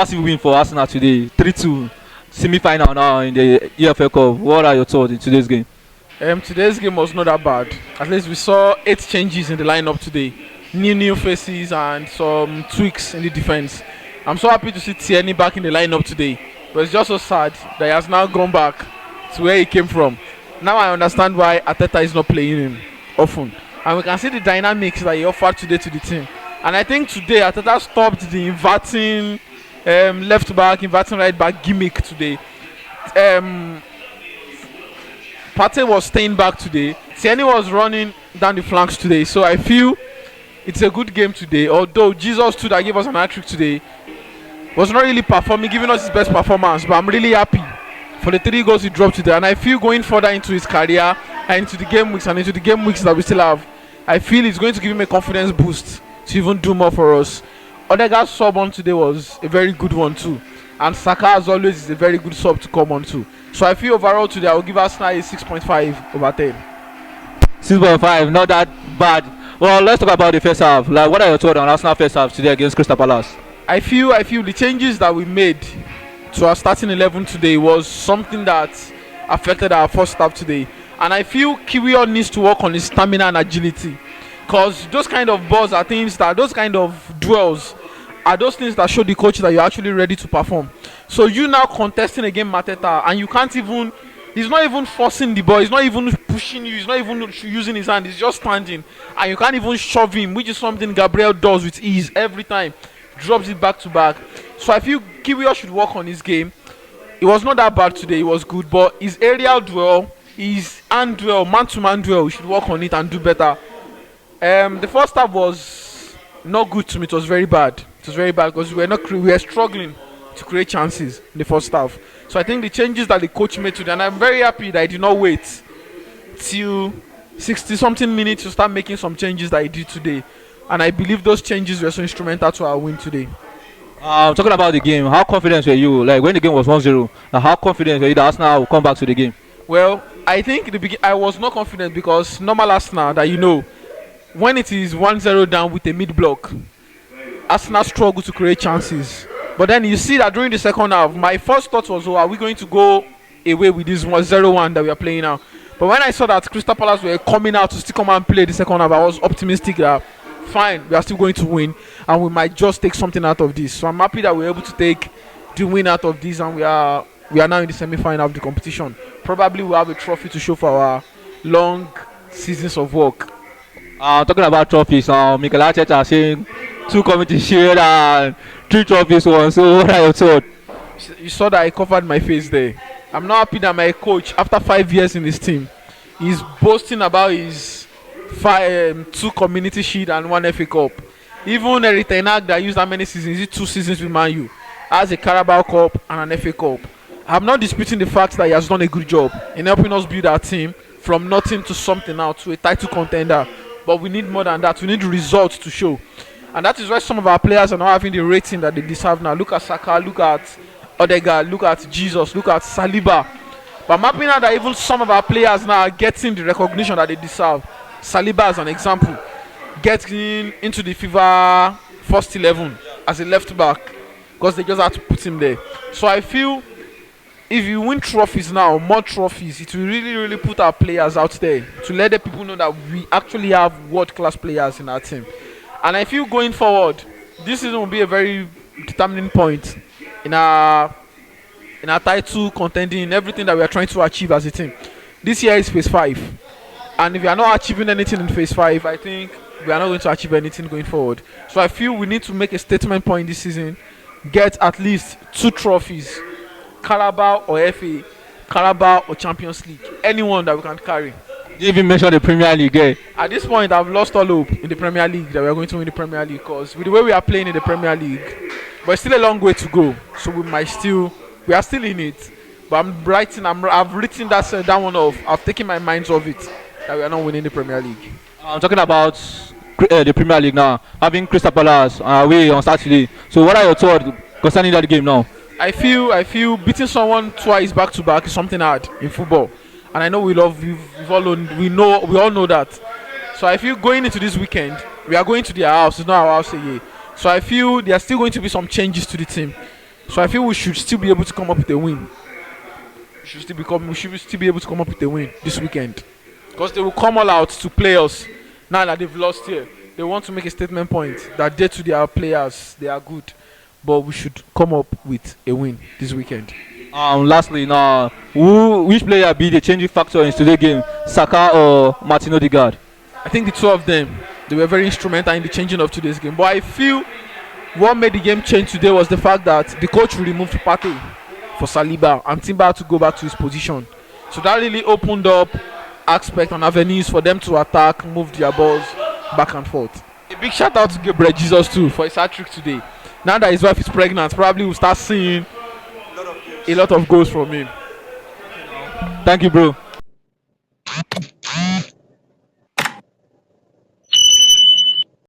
Massive win for Arsenal today, 3-2, semi-final now in the EFL Cup. What are your thoughts in today's game? Today's game was not that bad. At least we saw 8 changes in the lineup today. New faces and some tweaks in the defense. I'm so happy to see Tierney back in the lineup today. But it's just so sad that he has now gone back to where he came from. Now I understand why Ateta is not playing him often. And we can see the dynamics that he offered today to the team. And I think today Ateta stopped the inverting left back, inverting right back gimmick today. Partey was staying back today. Tierney was running down the flanks today. So I feel it's a good game today. Although Jesus too that gave us an hat-trick today was not really performing, giving us his best performance. But I'm really happy for the 3 goals he dropped today. And I feel going further into his career and into the game weeks that we still have, I feel it's going to give him a confidence boost to even do more for us. Odegaard's sub on today was a very good one too. And Saka, as always, is a very good sub to come on too. So I feel overall today I will give Arsenal a 6.5 over 10. 6.5, not that bad. Well, let's talk about the first half. Like, what are your thoughts on Arsenal first half today against Crystal Palace? I feel the changes that we made to our starting 11 today was something that affected our first half today. And I feel Kiwior needs to work on his stamina and agility. Because those kind of balls are things that, those kind of duels are those things that show the coach that you're actually ready to perform. So you now contesting against Mateta and you can't even, he's not even forcing the ball, he's not even pushing you, he's not even using his hand, he's just standing and you can't even shove him, which is something Gabriel does with ease every time, drops it back to back. So I feel Kiwior should work on his game. It was not that bad today, it was good, but his aerial duel, his hand duel, man-to-man duel, we should work on it and do better. The first half was not good to me, it was very bad. It was very bad because we were struggling to create chances in the first half. So I think the changes that the coach made today, and I'm very happy that he did not wait till 60 something minutes to start making some changes that he did today. And I believe those changes were so instrumental to our win today. Talking about the game, how confident were you? Like when the game was 1-0, how confident were you that Arsenal will come back to the game? Well, I think I was not confident because normal Arsenal that when it is 1-0 down with a mid block, Arsenal struggle to create chances. But then you see that during the second half, my first thought was, are we going to go away with this 1-0-1 that we are playing now? But when I saw that Crystal Palace were coming out to still come and play the second half, I was optimistic that fine, we are still going to win and we might just take something out of this. So I'm happy that we're able to take the win out of this and we are now in the semi-final of the competition. Probably we'll have a trophy to show for our long seasons of work. Talking about trophies, Mikel Arteta saying 2 committee shield and 3 trophies won. So what are your thoughts? You saw that I covered my face there. I'm not happy that my coach, after 5 years in his team, is boasting about his 2 community shield and 1 FA Cup. Even Eric Ten Hag that used how many seasons? Is it 2 seasons with Man U? Has a Carabao Cup and an FA Cup. I'm not disputing the fact that he has done a good job in helping us build our team from nothing to something now to a title contender. But we need more than that. We need results to show. And that is why some of our players are not having the rating that they deserve now. Look at Saka, look at Odegaard, look at Jesus, look at Saliba. But I'm happy now that even some of our players now are getting the recognition that they deserve. Saliba as an example, getting into the FIFA first 11 as a left back because they just had to put him there. So I feel if you win trophies now, more trophies, it will really, really put our players out there to let the people know that we actually have world-class players in our team. And I feel going forward, this season will be a very determining point in our title contending, in everything that we are trying to achieve as a team. This year is phase 5. And if we are not achieving anything in phase 5, I think we are not going to achieve anything going forward. So I feel we need to make a statement point this season, get at least 2 trophies, Carabao or FA, Carabao or Champions League, anyone that we can carry. You even mentioned the Premier League, eh? At this point, I've lost all hope in the Premier League that we are going to win the Premier League because with the way we are playing in the Premier League, but it's still a long way to go. So we are still in it. But I've written that one off. I've taken my mind off it that we are not winning the Premier League. I'm talking about the Premier League now, having Crystal Palace away on Saturday. So what are your thoughts concerning that game now? I feel beating someone twice back to back is something hard in football. And I know we all know that. So I feel going into this weekend, we are going to their house. It's not our house again. So I feel there are still going to be some changes to the team. So I feel we should still be able to come up with a win. We should still be able to come up with a win this weekend. Because they will come all out to play us now that they've lost here. They want to make a statement point that they to their players, they are good. But we should come up with a win this weekend. Lastly, now, which player be the changing factor in today's game, Saka or Martin Odegaard? I think the two of them, they were very instrumental in the changing of today's game. But I feel what made the game change today was the fact that the coach removed Partey for Saliba and Timber had to go back to his position. So that really opened up aspects and avenues for them to attack, move their balls back and forth. A big shout out to Gabriel Jesus too for his hat trick today. Now that his wife is pregnant, probably we'll start seeing a lot of goals from him. Thank you, bro.